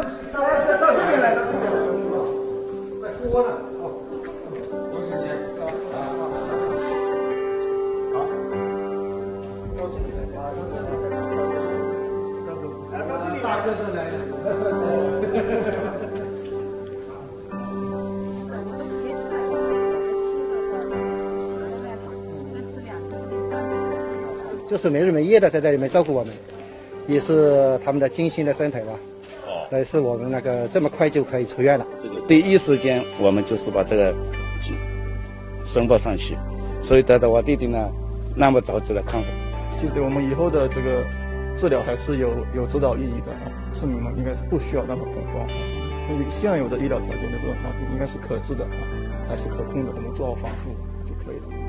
到这边来，到这边来，在锅呢啊！恭喜你啊！好，到这里来啊！到这里来，到这里，大哥都来了。就是没日没夜的在这里面照顾我们，也是他们的精心的栽培吧。但是我们那个这么快就可以出院了。第一时间我们就是把这个申报上去，所以得到我弟弟呢那么早就来康复。其实我们以后的这个治疗还是有指导意义的啊，市民们应该是不需要那么恐慌啊，因为现有的医疗条件的这种发病应该是可治的啊，还是可控的，我们做好防护就可以了。